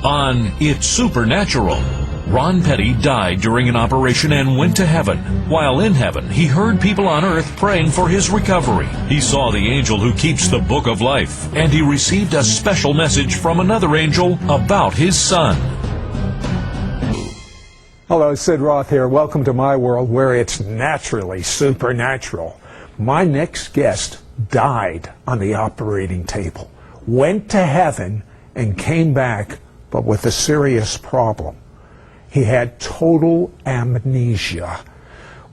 On It's Supernatural, Ron Pettey died during an operation and went to heaven. While in heaven, he heard people on earth praying for his recovery. He saw the angel who keeps the book of life, and he received a special message from another angel about his son. Hello, Sid Roth here. Welcome to my world where it's naturally supernatural. My next guest died on the operating table, went to heaven, and came back, but with a serious problem. He had total amnesia.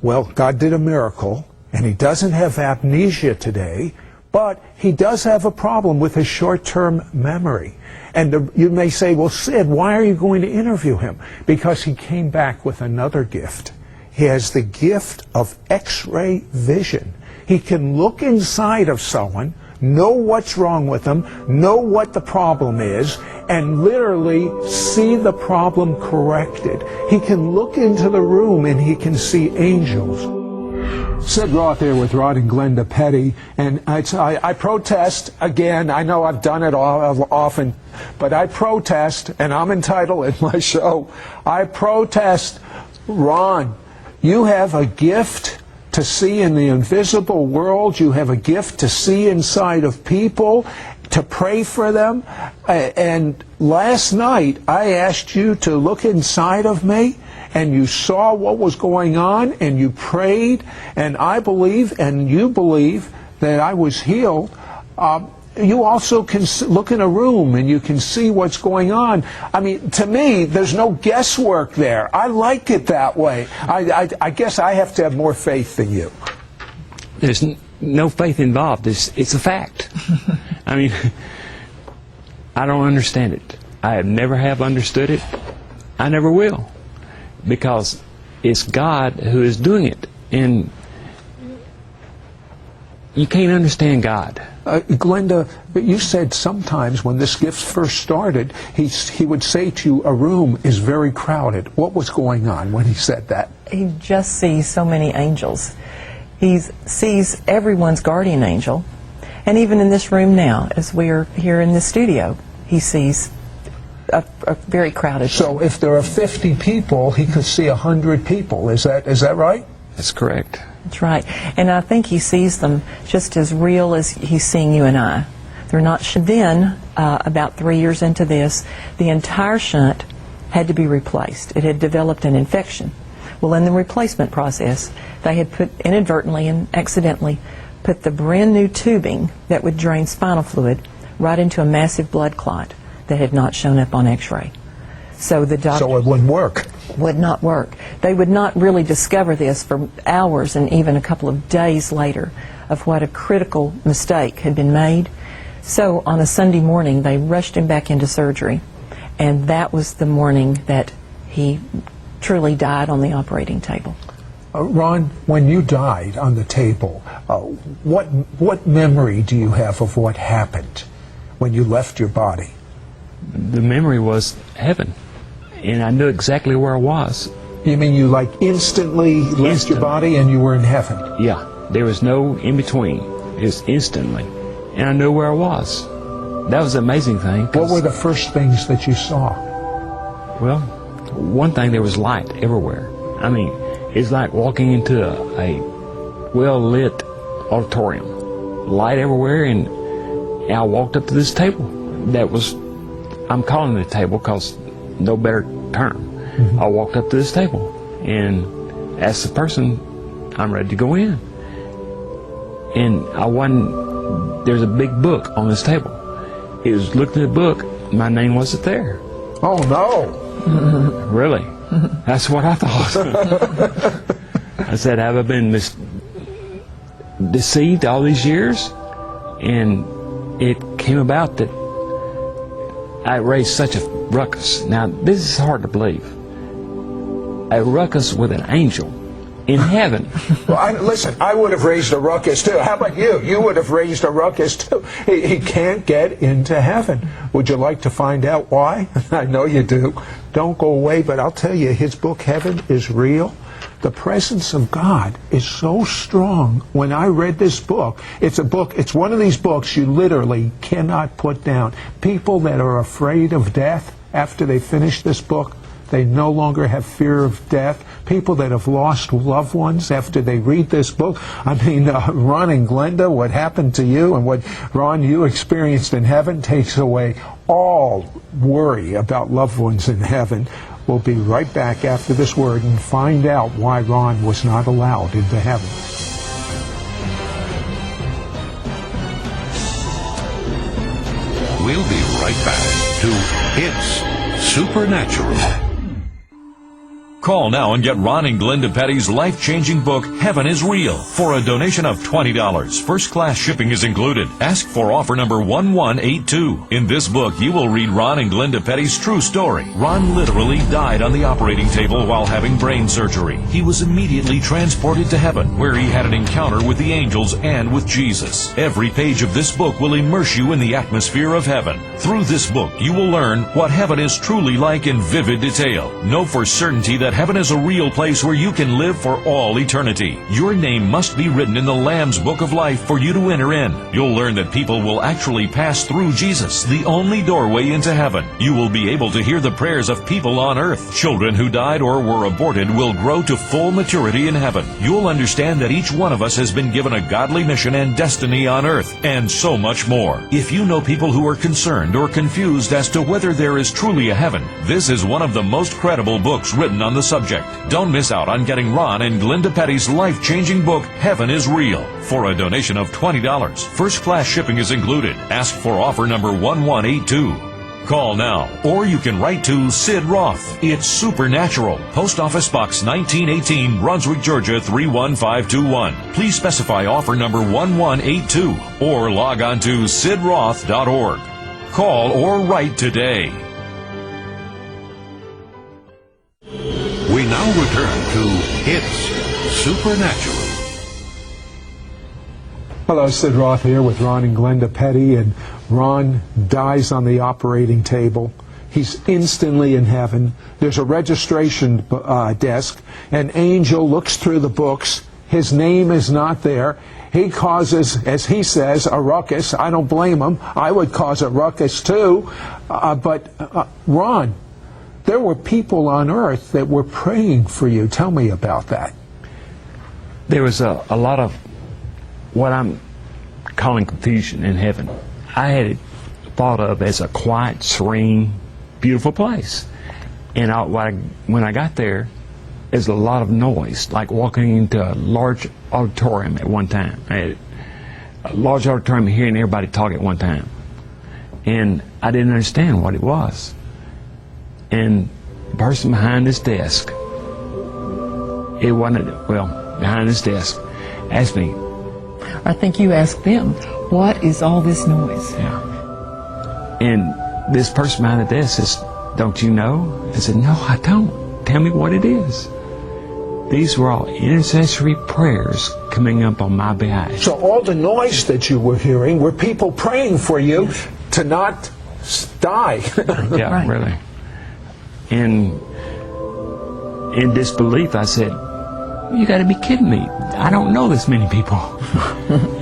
Well, God did a miracle, and he doesn't have amnesia today, but he does have a problem with his short-term memory. And you may say, well, Sid, why are you going to interview him? Because he came back with another gift. He has the gift of X-ray vision. He can look inside of someone, know what's wrong with them, know what the problem is, and literally see the problem corrected. He can look into the room and he can see angels. Sid Roth here with Ron and Glenda Pettey, and I protest again. I know I've done it often, but I protest, and I'm entitled in my show, I protest. Ron, you have a gift to see in the invisible world. You have a gift to see inside of people, to pray for them. And last night I asked you to look inside of me, and you saw what was going on, and you prayed, and I believe, and you believe, that I was healed. You also can look in a room and you can see what's going on. I mean, to me, there's no guesswork there. I like it that way. I guess I have to have more faith than you. There's no faith involved. It's a fact. I mean, I don't understand it. I never have understood it. I never will. Because it's God who is doing it. And you can't understand God. Glenda, you said sometimes when this gift first started, he would say to you, a room is very crowded. What was going on when he said that? He just sees so many angels. He sees everyone's guardian angel. And even in this room now, as we are here in the studio, he sees a very crowded So room. if there are 50 people, he could see 100 people. Is that right? That's correct. That's right. And I think he sees them just as real as he's seeing you and I. They're not. Then, about 3 years into this, the entire shunt had to be replaced. It had developed an infection. Well, in the replacement process, they had put inadvertently and accidentally put the brand new tubing that would drain spinal fluid right into a massive blood clot that had not shown up on X-ray. So the doctor... So it wouldn't work. Would not work. They would not really discover this for hours and even a couple of days later of what a critical mistake had been made. So on a Sunday morning, they rushed him back into surgery, and that was the morning that he truly died on the operating table. Ron, when you died on the table, what memory do you have of what happened when you left your body? The memory was heaven. And I knew exactly where I was. You mean you like instantly left your body and you were in heaven? Yeah. There was no in between. It was instantly. And I knew where I was. That was the amazing thing. What were the first things that you saw? Well, one thing, there was light everywhere. I mean, it's like walking into a well-lit auditorium. Light everywhere, and I walked up to this table. That was, I'm calling it a table because no better term. Mm-hmm. I walked up to this table and asked the person, I'm ready to go in. And there's a big book on this table. It was looking at the book, my name wasn't there. Oh no. Really? That's what I thought. I said, have I been deceived all these years? And it came about that I raised such a ruckus. Now, this is hard to believe. A ruckus with an angel in heaven. Well, listen, I would have raised a ruckus too. How about you? You would have raised a ruckus too. He can't get into heaven. Would you like to find out why? I know you do. Don't go away, but I'll tell you, his book, Heaven is Real. The presence of God is so strong. When I read this book, it's one of these books you literally cannot put down. People that are afraid of death, after they finish this book, they no longer have fear of death. People that have lost loved ones after they read this book. I mean, Ron and Glenda, what happened to you and what, Ron, you experienced in heaven takes away all worry about loved ones in heaven. We'll be right back after this word and find out why Ron was not allowed into heaven. We'll be right back to It's Supernatural. Call now and get Ron and Glenda Pettey's life-changing book, Heaven is Real, for a donation of $20. First-class shipping is included. Ask for offer number 1182. In this book, you will read Ron and Glenda Pettey's true story. Ron literally died on the operating table while having brain surgery. He was immediately transported to heaven, where he had an encounter with the angels and with Jesus. Every page of this book will immerse you in the atmosphere of heaven. Through this book, you will learn what heaven is truly like in vivid detail. Know for certainty that heaven is a real place where you can live for all eternity. Your name must be written in the Lamb's Book of Life for you to enter in. You'll learn that people will actually pass through Jesus, the only doorway into heaven. You will be able to hear the prayers of people on earth. Children who died or were aborted will grow to full maturity in heaven. You'll understand that each one of us has been given a godly mission and destiny on earth, and so much more. If you know people who are concerned or confused as to whether there is truly a heaven, this is one of the most credible books written on the subject. Don't miss out on getting Ron and Glenda Pettey's life-changing book, Heaven is Real, for a donation of $20. First-class shipping is included. Ask for offer number 1182. Call now, or you can write to Sid Roth. It's Supernatural. Post Office Box 1918, Brunswick, Georgia 31521. Please specify offer number 1182, or log on to sidroth.org. Call or write today. We now return to It's Supernatural. Hello, Sid Roth here with Ron and Glenda Pettey, and Ron dies on the operating table. He's instantly in heaven. There's a registration desk. An angel looks through the books. His name is not there. He causes, as he says, a ruckus. I don't blame him. I would cause a ruckus too. But Ron, there were people on earth that were praying for you. Tell me about that. There was a lot of what I'm calling confusion in heaven. I had it thought of as a quiet, serene, beautiful place. And when I got there, there's a lot of noise, like walking into a large auditorium at one time. I had a large auditorium hearing everybody talk at one time. And I didn't understand what it was. And the person behind this desk, behind this desk, asked me. I think you asked them, what is all this noise? Yeah. And this person behind the desk says, don't you know? I said, no, I don't. Tell me what it is. These were all intercessory prayers coming up on my behalf. So all the noise that you were hearing were people praying for you to not die. Yeah, right. Really. And in disbelief, I said, you got to be kidding me. I don't know this many people.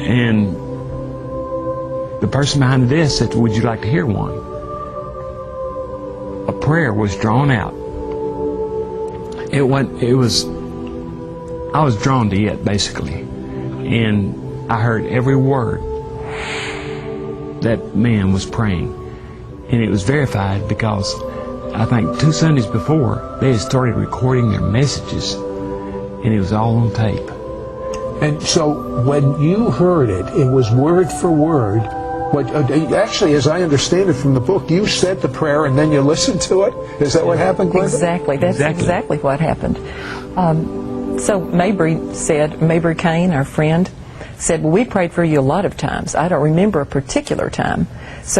And the person behind the desk said, would you like to hear one? A prayer was drawn out. I was drawn to it, basically. And I heard every word that man was praying. And it was verified because I think 2 Sundays before, they had started recording their messages, and it was all on tape. And so when you heard it, it was word for word. Actually, as I understand it from the book, you said the prayer and then you listened to it. Is that what happened, Glenda? Exactly. That's exactly what happened. So Mabry Kane, our friend, said, well, we prayed for you a lot of times. I don't remember a particular time. So